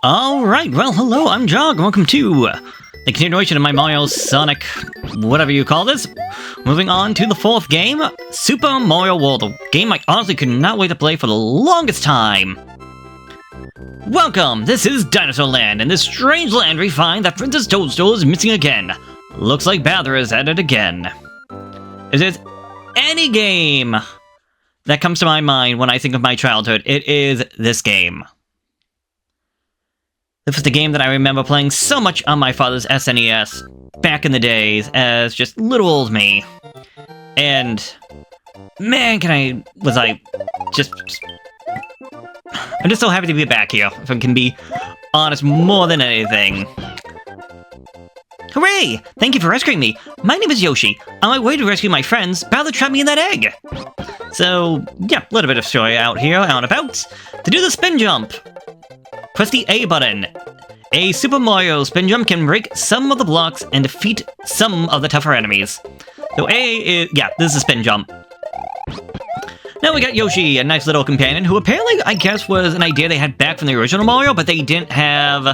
Alright, well, hello, I'm Jog. Welcome to the continuation of my Mario Sonic, whatever you call this. Moving on to the fourth game, Super Mario World, a game I honestly could not wait to play for the longest time. Welcome, this is Dinosaur Land. In this strange land, we find that Princess Toadstool is missing again. Looks like Bowser is at it again. If there's any game that comes to my mind when I think of my childhood, it is this game. This was the game that I remember playing so much on my father's SNES back in the days as just little old me. And man, I'm just so happy to be back here, if I can be honest more than anything. Hooray! Thank you for rescuing me. My name is Yoshi. On my way to rescue my friends, Bowser trapped me in that egg. So, yeah, a little bit of story out here, out and about. To do the spin jump, press the A button. A Super Mario spin jump can break some of the blocks and defeat some of the tougher enemies. So A is, yeah, this is a spin jump. Now we got Yoshi, a nice little companion, who apparently, I guess, was an idea they had back from the original Mario, but they didn't have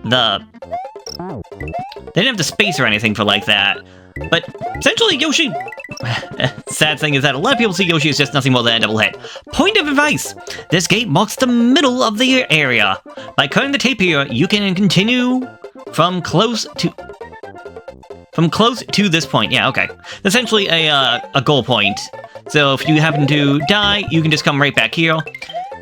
the space or anything for like that. But essentially, Yoshi... Sad thing is that a lot of people see Yoshi as just nothing more than a double hit. Point of advice! This gate marks the middle of the area. By cutting the tape here, you can continue from close to this point. Yeah, okay. Essentially a goal point. So if you happen to die, you can just come right back here.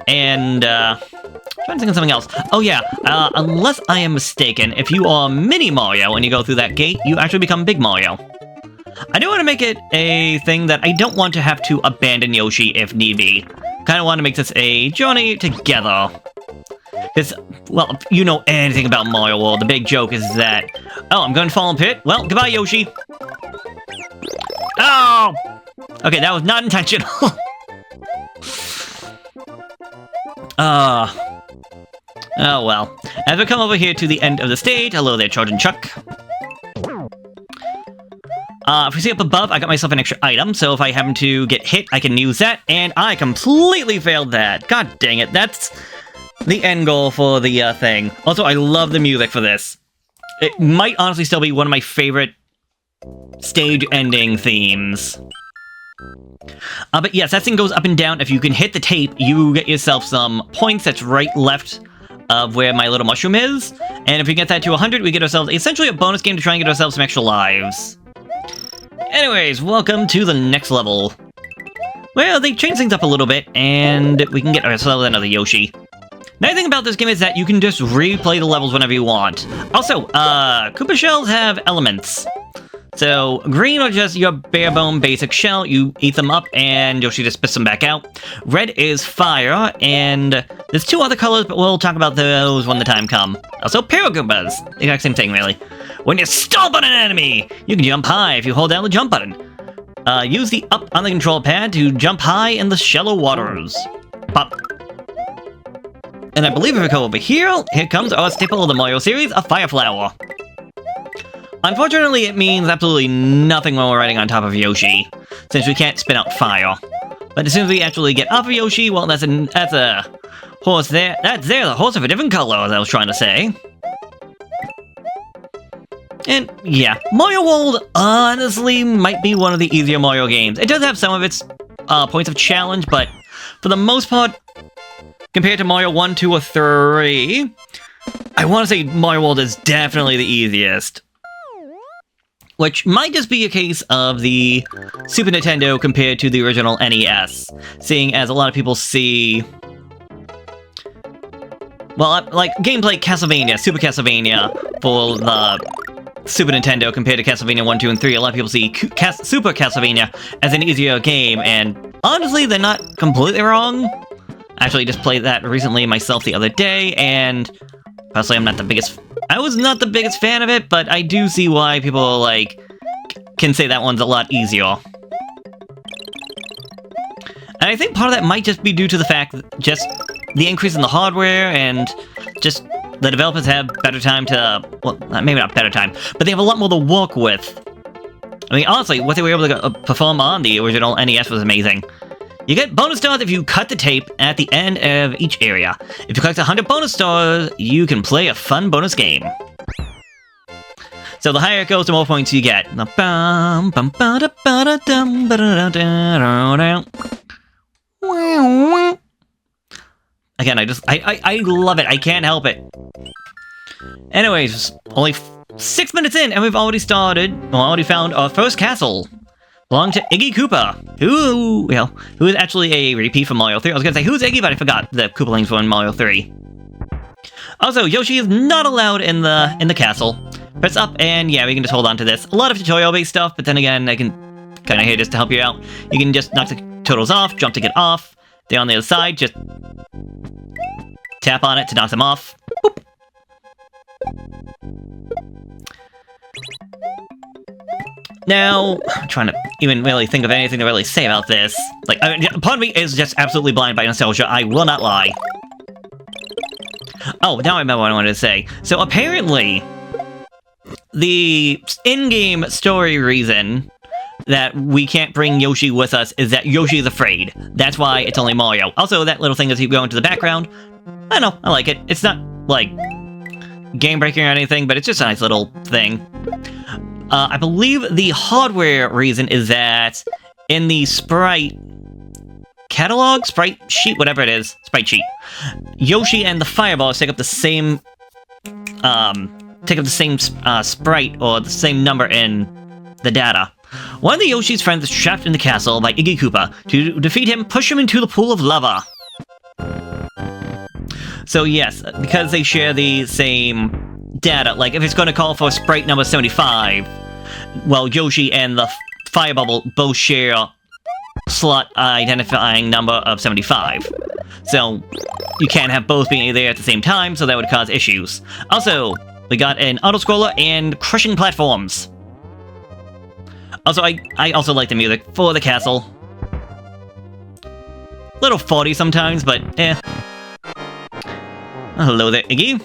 And, trying to think of something else. Oh yeah, unless I am mistaken, if you are Mini Mario and you go through that gate, you actually become Big Mario. I do want to make it a thing that I don't want to have to abandon Yoshi if need be. Kind of want to make this a journey together. Because, well, if you know anything about Mario World, the big joke is that, oh, I'm going to fall in pit? Well, goodbye, Yoshi. Oh! Okay, that was not intentional. Oh well. As we come over here to the end of the stage, hello there, Charging Chuck. If you see up above, I got myself an extra item, so if I happen to get hit, I can use that, and I completely failed that. God dang it, that's the end goal for the thing. Also, I love the music for this. It might honestly still be one of my favorite stage ending themes. But yes, that thing goes up and down. If you can hit the tape, you get yourself some points that's right left of where my little mushroom is. And if we get that to 100, we get ourselves essentially a bonus game to try and get ourselves some extra lives. Anyways, welcome to the next level. Well, they changed things up a little bit, and we can get ourselves another Yoshi. Nice thing about this game is that you can just replay the levels whenever you want. Also, Koopa shells have elements. So, green are just your bare bone basic shell, you eat them up, and Yoshi just spits them back out. Red is fire, and there's two other colors, but we'll talk about those when the time comes. Also, Paragoombas, exact same thing, really. When you stomp on an enemy, you can jump high if you hold down the jump button. Use the up on the control pad to jump high in the shallow waters. Pop. And I believe if we go over here comes our staple of the Mario series, a fire flower. Unfortunately, it means absolutely nothing when we're riding on top of Yoshi, since we can't spin out fire. But as soon as we actually get off of Yoshi, well, that's a horse there. That's the horse of a different color, as I was trying to say. And yeah, Mario World honestly might be one of the easier Mario games. It does have some of its points of challenge, but for the most part, compared to Mario 1, 2, or 3, I want to say Mario World is definitely the easiest. Which might just be a case of the Super Nintendo compared to the original NES, seeing as a lot of people see... Well, like games like Castlevania, Super Castlevania, for the Super Nintendo compared to Castlevania 1, 2, and 3, a lot of people see Super Castlevania as an easier game, and honestly, they're not completely wrong. I actually just played that recently myself the other day, and personally, I was not the biggest fan of it, but I do see why people, like, can say that one's a lot easier. And I think part of that might just be due to the fact that just the increase in the hardware and just the developers have better time to, well, maybe not better time, but they have a lot more to work with. I mean, honestly, what they were able to perform on the original NES was amazing. You get bonus stars if you cut the tape at the end of each area. If you collect 100 bonus stars, you can play a fun bonus game. So the higher it goes, the more points you get. Again, I love it. I can't help it. Anyways, only 6 minutes in, and we've already found our first castle. Belonging to Iggy Koopa, who is actually a repeat from Mario 3. I was gonna say, who's Iggy, but I forgot the Koopalings were in Mario 3. Also, Yoshi is not allowed in the castle. Press up, and yeah, we can just hold on to this. A lot of tutorial-based stuff, but then again, I can kind of here just to help you out. You can just knock the turtles off, jump to get off. They're on the other side, just tap on it to knock them off. Boop. Now, I'm trying to even really think of anything to really say about this. Like, I mean, part of me is just absolutely blind by nostalgia. I will not lie. Oh, now I remember what I wanted to say. So apparently, the in-game story reason that we can't bring Yoshi with us is that Yoshi is afraid. That's why it's only Mario. Also, that little thing as you go into the background, I know, I like it. It's not, like, game-breaking or anything, but it's just a nice little thing. I believe the hardware reason is that in the sprite catalog, sprite sheet, whatever it is, sprite sheet, Yoshi and the fireballs take up the same sprite or the same number in the data. One of the Yoshi's friends is trapped in the castle by Iggy Koopa. To defeat him, push him into the pool of lava. So yes, because they share the same data, like if it's going to call for sprite number 75, well, Yoshi and the fire bubble both share slot identifying number of 75. So you can't have both being there at the same time, so that would cause issues. Also, we got an auto-scroller and crushing platforms. Also, I also like the music for the castle. Little faulty sometimes, but eh. Oh, hello there, Iggy.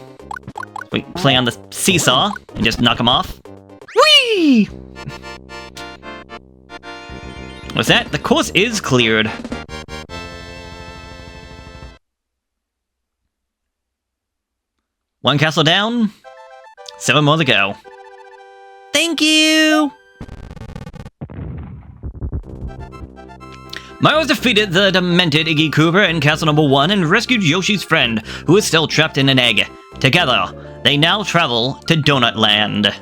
We play on the seesaw and just knock him off. Whee! What's that? The course is cleared. One castle down, 7 more to go. Thank you! Mario's defeated the demented Iggy Koopa in Castle Number 1 and rescued Yoshi's friend, who is still trapped in an egg. Together, they now travel to Donut Land.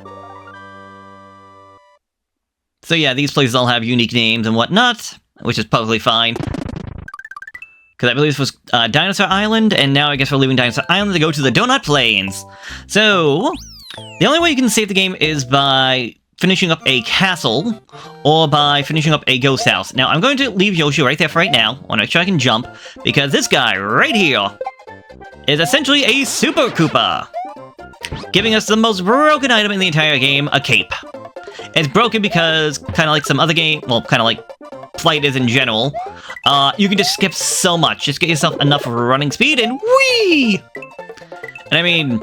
So yeah, these places all have unique names and whatnot, which is perfectly fine. Because I believe this was Dinosaur Island, and now I guess we're leaving Dinosaur Island to go to the Donut Plains. So, the only way you can save the game is by finishing up a castle, or by finishing up a ghost house. Now, I'm going to leave Yoshi right there for right now. I want to make sure I can jump, because this guy right here is essentially a Super Koopa, giving us the most broken item in the entire game, a cape. It's broken because, kind of like some other game, well, kind of like Flight is in general, you can just skip so much. Just get yourself enough running speed and whee! And I mean,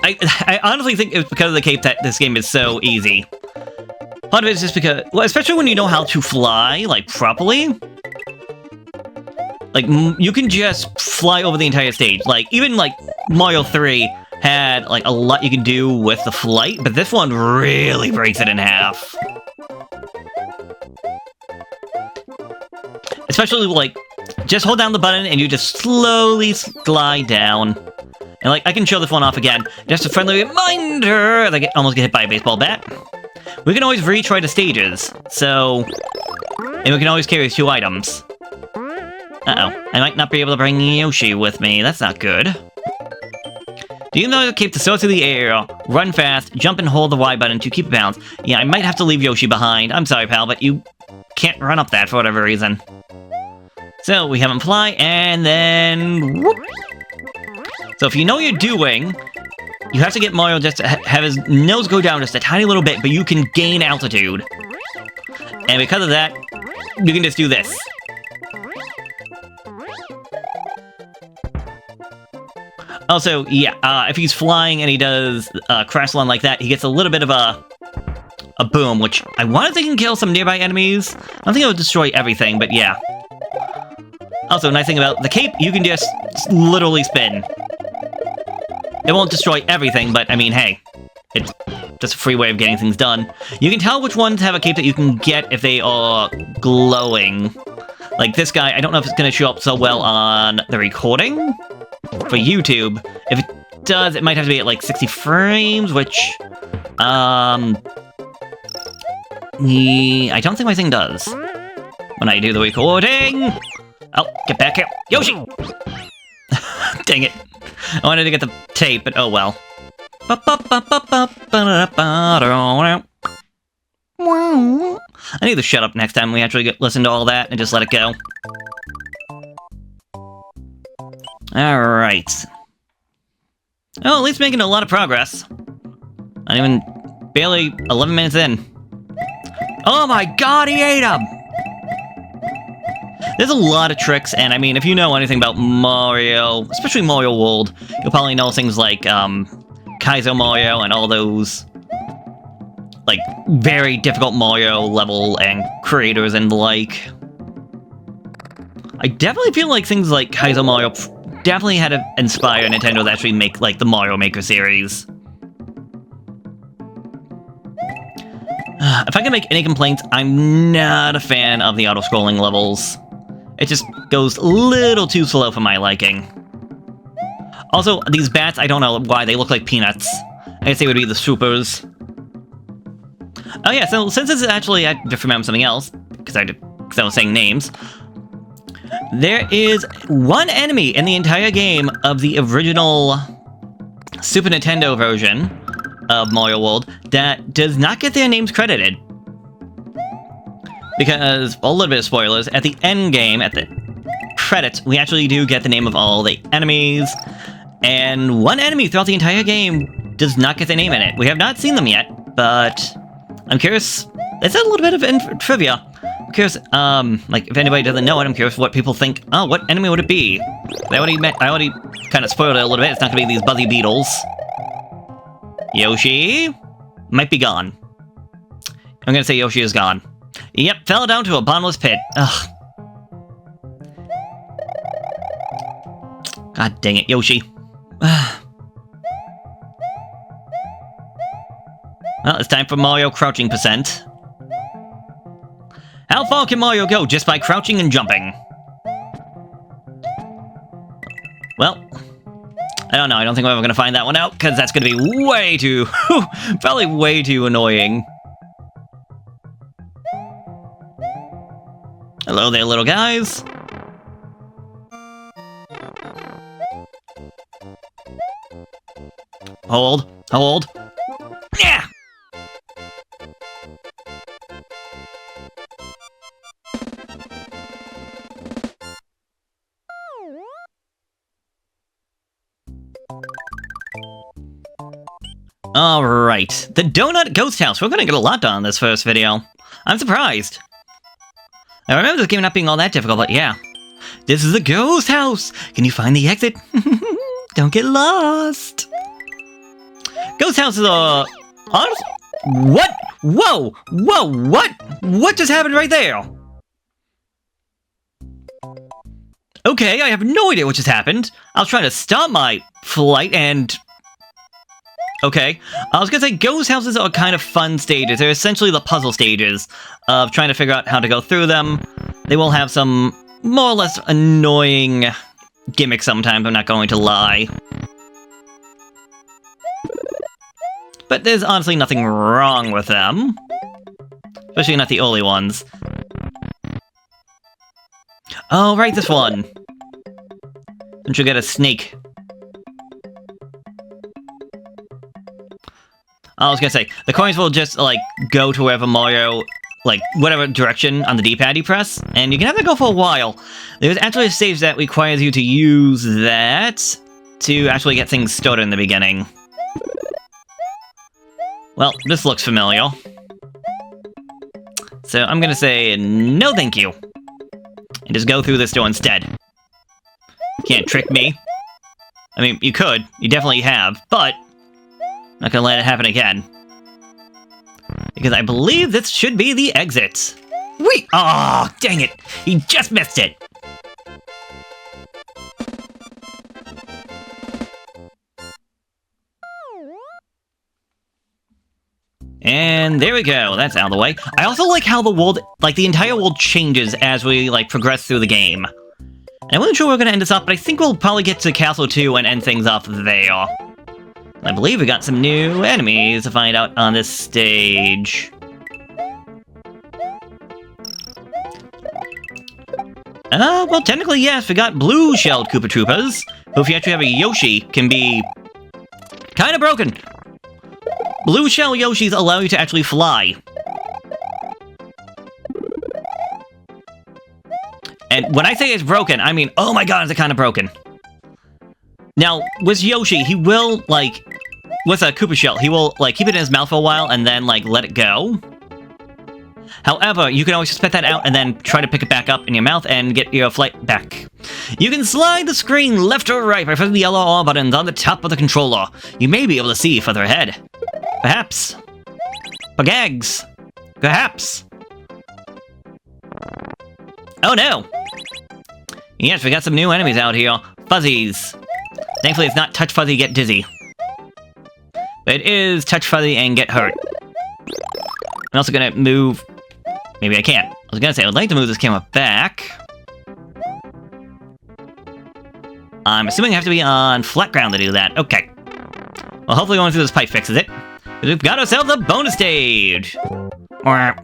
I honestly think it's because of the cape that this game is so easy. Part of it is just because, well, especially when you know how to fly, like, properly. Like, you can just fly over the entire stage. Like, even, like, Mario 3 had, like, a lot you can do with the flight, but this one really breaks it in half. Especially, like, just hold down the button and you just slowly slide down. And, like, I can show this one off again. Just a friendly reminder that I almost get hit by a baseball bat. We can always retry the stages, so... And we can always carry 2 items. Uh-oh, I might not be able to bring Yoshi with me. That's not good. Do you know to keep the sword through the air, run fast, jump and hold the Y button to keep it balanced? Yeah, I might have to leave Yoshi behind. I'm sorry, pal, but you can't run up that for whatever reason. So, we have him fly, and then... whoop. So if you know what you're doing, you have to get Mario just to have his nose go down just a tiny little bit, but you can gain altitude. And because of that, you can just do this. Also, yeah, if he's flying and he does crash land like that, he gets a little bit of a a boom, which I want to think can kill some nearby enemies. I don't think it would destroy everything, but yeah. Also, nice thing about the cape, you can just literally spin. It won't destroy everything, but I mean, hey, it's just a free way of getting things done. You can tell which ones have a cape that you can get if they are glowing. Like this guy, I don't know if it's going to show up so well on the recording for YouTube. If it does, it might have to be at like 60 frames, which, I don't think my thing does when I do the recording. Oh, get back here. Yoshi! Dang it. I wanted to get the tape, but oh well. I need to shut up next time we actually listen to all that and just let it go. Alright. Oh, at least making a lot of progress. Not even barely 11 minutes in. Oh my god, he ate him! There's a lot of tricks, and I mean, if you know anything about Mario, especially Mario World, you'll probably know things like, Kaizo Mario and all those, like, very difficult Mario level and creators and the like. I definitely feel like things like Kaizo Mario definitely had to inspire Nintendo to actually make, like, the Mario Maker series. If I can make any complaints, I'm not a fan of the auto-scrolling levels. It just goes a little too slow for my liking. Also, these bats, I don't know why, they look like peanuts. I guess they would be the supers. Oh yeah, so since this is actually, I just remember something else, because I was saying names. There is one enemy in the entire game of the original Super Nintendo version of Mario World that does not get their names credited. Because, well, a little bit of spoilers, at the end game, at the credits, we actually do get the name of all the enemies, and one enemy throughout the entire game does not get their name in it. We have not seen them yet, but I'm curious. It's a little bit of trivia. I'm curious, like, if anybody doesn't know it, I'm curious what people think. Oh, what enemy would it be? I already kind of spoiled it a little bit. It's not going to be these buzzy beetles. Yoshi might be gone. I'm going to say Yoshi is gone. Yep, fell down to a bottomless pit. Ugh. God dang it, Yoshi. Well, it's time for Mario crouching percent. How far can Mario go just by crouching and jumping? Well, I don't know. I don't think we're ever going to find that one out, because that's going to be way too... probably way too annoying. Hello there, little guys. Hold. Hold. Yeah! Alright, the Donut Ghost House. We're gonna get a lot done in this first video. I'm surprised. I remember this game not being all that difficult, but yeah. This is a ghost house! Can you find the exit? Don't get lost! Ghost houses are... What? Whoa! Whoa, what? What just happened right there? Okay, I have no idea what just happened. I was trying to stop my flight and... Okay, I was gonna say ghost houses are kind of fun stages. They're essentially the puzzle stages of trying to figure out how to go through them. They will have some more or less annoying gimmicks sometimes, I'm not going to lie. But there's honestly nothing wrong with them. Especially not the early ones. Oh, right, this one. Don't you get a snake? I was gonna say, the coins will just, like, go to wherever Mario, like, whatever direction on the D-pad you press, and you can have that go for a while. There's actually a stage that requires you to use that to actually get things started in the beginning. Well, this looks familiar. So I'm gonna say, no thank you. And just go through this door instead. You can't trick me. I mean, you could. You definitely have, but... not gonna let it happen again. because I believe this should be the exit. Wait! Oh, dang it! He just missed it! And there we go, that's out of the way. I also like how the world, like the entire world changes as we like progress through the game. And I wasn't sure where we're gonna end this up, but I think we'll probably get to Castle 2 and end things off there. I believe we got some new enemies to find out on this stage. Well, technically, yes, we got blue-shelled Koopa Troopas, who if you actually have a Yoshi, can be kind of broken. Blue shell Yoshis allow you to actually fly. And when I say it's broken, I mean, oh my god, is it kind of broken. Now, with Yoshi, he will, like, with a Koopa shell, he will, like, keep it in his mouth for a while and then, like, let it go. However, you can always spit that out and then try to pick it back up in your mouth and get your flight back. You can slide the screen left or right by pressing the yellow R buttons on the top of the controller. You may be able to see further ahead. Perhaps. Pagags. Perhaps. Oh no! Yes, we got some new enemies out here. Fuzzies. Thankfully, it's not touch fuzzy, get dizzy. But it is touch fuzzy and get hurt. I'm also gonna move... Maybe I can't. I was gonna say, I would like to move this camera back. I'm assuming I have to be on flat ground to do that. Okay. Well, hopefully going through this pipe fixes it. We've got ourselves a bonus stage! Well,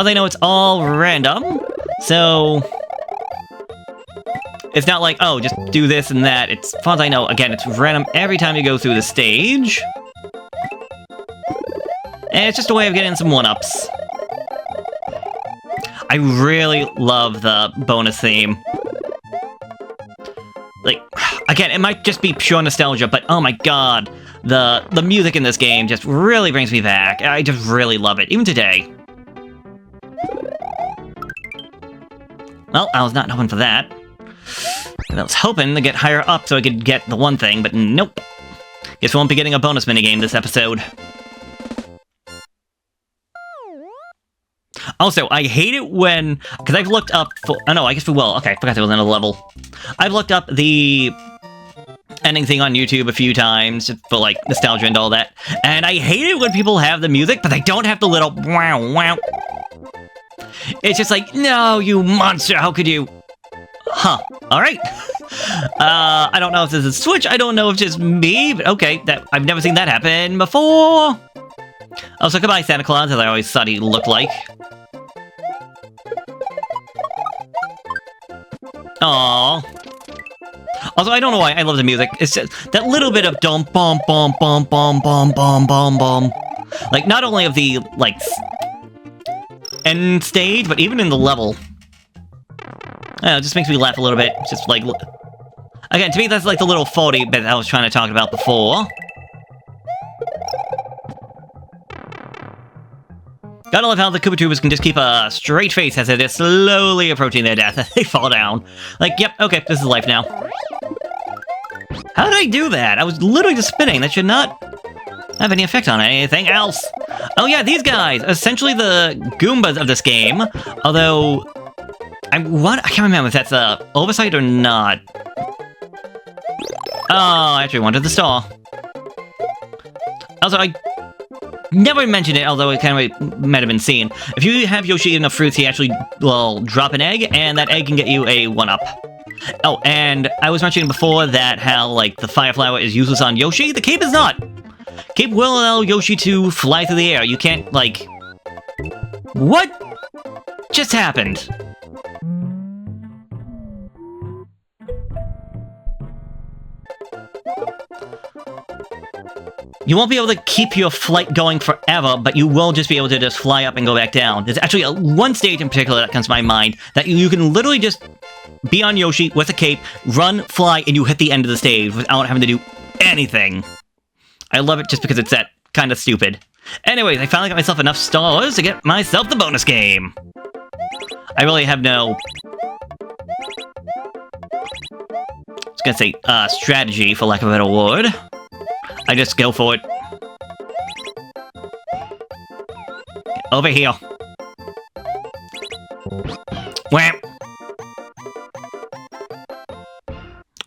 they know it's all random, so... It's not like, oh, just do this and that. It's, as far as I know, again, it's random every time you go through the stage. And it's just a way of getting some one-ups. I really love the bonus theme. Like, again, it might just be pure nostalgia, but oh my god, the music in this game just really brings me back. I just really love it, even today. Well, I was not hoping for that. I was hoping to get higher up so I could get the one thing, but nope. Guess we won't be getting a bonus minigame this episode. Also, I hate it when... Because I've looked up... Oh, no, I guess we will. Okay, I forgot there was another level. I've looked up the ending thing on YouTube a few times just for, like, nostalgia and all that. And I hate it when people have the music, but they don't have the little... Wow, wow. It's just like, no, you monster, how could you... Huh. Alright. I don't know if this is Switch, I don't know if it's just me, but okay, that I've never seen that happen before. Also, goodbye, Santa Claus, as I always thought he looked like. Aww. Also, I don't know why I love the music. It's just that little bit of dum bum bum bum bum bum bum bum bum. Like, not only of the, like, end stage, but even in the level. I don't know, it just makes me laugh a little bit. It's just like... Again, to me, that's like the little 40 bit I was trying to talk about before. Gotta love how the Koopa Troopers can just keep a straight face as they're slowly approaching their death as they fall down. Like, yep, okay, this is life now. How did I do that? I was literally just spinning. That should not have any effect on anything else. Oh yeah, these guys! Essentially the Goombas of this game. Although... I can't remember if that's a oversight or not. Oh, I actually wanted the star. Also, I never mentioned it, although it kind of might have been seen. If you have Yoshi enough fruits, he actually will drop an egg, and that egg can get you a 1-up. Oh, and I was mentioning before that how, like, the Fire Flower is useless on Yoshi. The cape is not. Cape will allow Yoshi to fly through the air. You can't, like... What just happened? You won't be able to keep your flight going forever, but you will just be able to just fly up and go back down. There's actually one stage in particular that comes to my mind that you can literally just be on Yoshi with a cape, run, fly, and you hit the end of the stage without having to do anything. I love it just because it's that kind of stupid. Anyways, I finally got myself enough stars to get myself the bonus game. I really have no... I was gonna say, strategy, for lack of a better word. I just go for it. over here. Wham!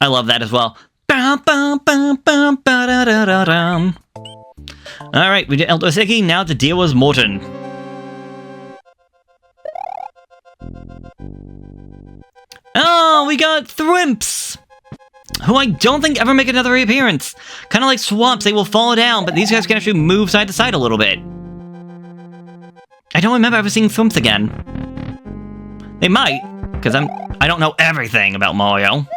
I love that as well. Alright, we did Elder Siki, now to deal with Morton. Oh, we got Thrimps! Who I don't think ever make another reappearance. Kind of like swamps, they will fall down, but these guys can actually move side to side a little bit. I don't remember ever seeing Thrimps again. They might, because I don't know everything about Mario.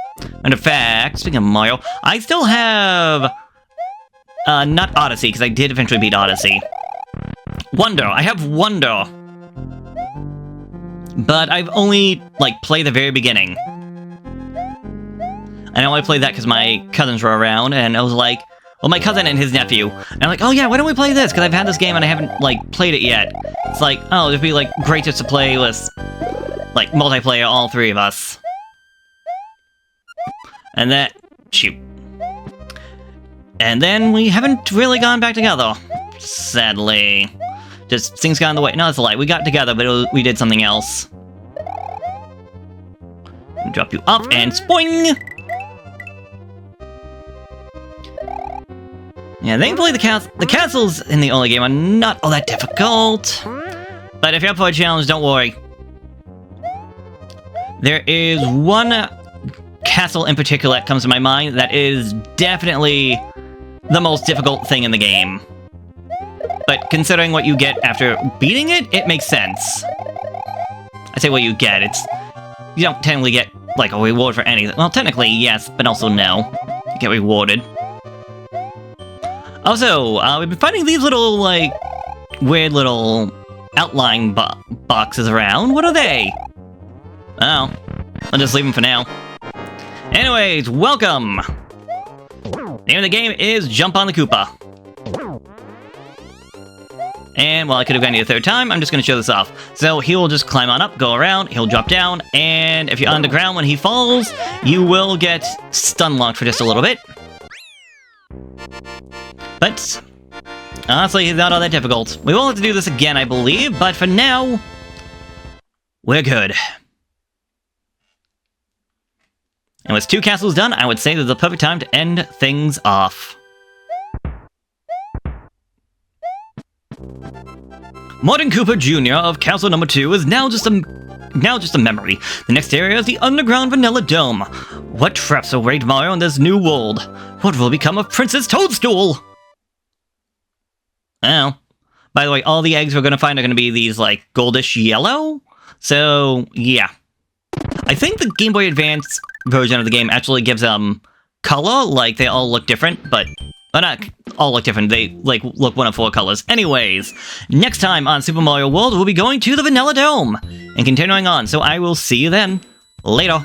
And in fact, speaking of Mario, I still have... not Odyssey, because I did eventually beat Odyssey. Wonder, I have Wonder. But I've only, like, played the very beginning. And I only played that because my cousins were around, and I was like... Well, my cousin and his nephew. And I'm like, oh yeah, why don't we play this? Because I've had this game and I haven't, like, played it yet. It's like, oh, it'd be, like, great just to play with, like, multiplayer, all three of us. And that... Shoot. And then we haven't really gone back together. Sadly. Just, things got in the way. No, that's a lie. We got together, but we did something else. Drop you up, and spoing! Yeah, thankfully the castles in the early game are not all that difficult. But if you're up for a challenge, don't worry. There is one castle in particular that comes to my mind that is definitely the most difficult thing in the game. But considering what you get after beating it, it makes sense. I say what you get, you don't technically get, like, a reward for anything. Well, technically, yes, but also no. You get rewarded. Also, we've been finding these little, like, weird little outline boxes around. What are they? Oh, I'll just leave them for now. Anyways, welcome! Name of the game is Jump on the Koopa. And while I could have gotten you a third time, I'm just going to show this off. So he will just climb on up, go around, he'll drop down, and if you're on the ground when he falls, you will get stun locked for just a little bit. But, honestly, it's not all that difficult. We will have to do this again, I believe, but for now, we're good. And with 2 castles done, I would say this is the perfect time to end things off. Morton Koopa Jr. of Castle Number 2 is now just a memory. The next area is the underground Vanilla Dome. What traps await Mario in this new world? What will become of Princess Toadstool? Oh. By the way, all the eggs we're going to find are going to be these, like, goldish yellow? So, yeah. I think the Game Boy Advance version of the game actually gives them color, like, they all look different, but... Well, not all look different, they, like, look one of 4 colors. Anyways, next time on Super Mario World, we'll be going to the Vanilla Dome, and continuing on, so I will see you then. Later.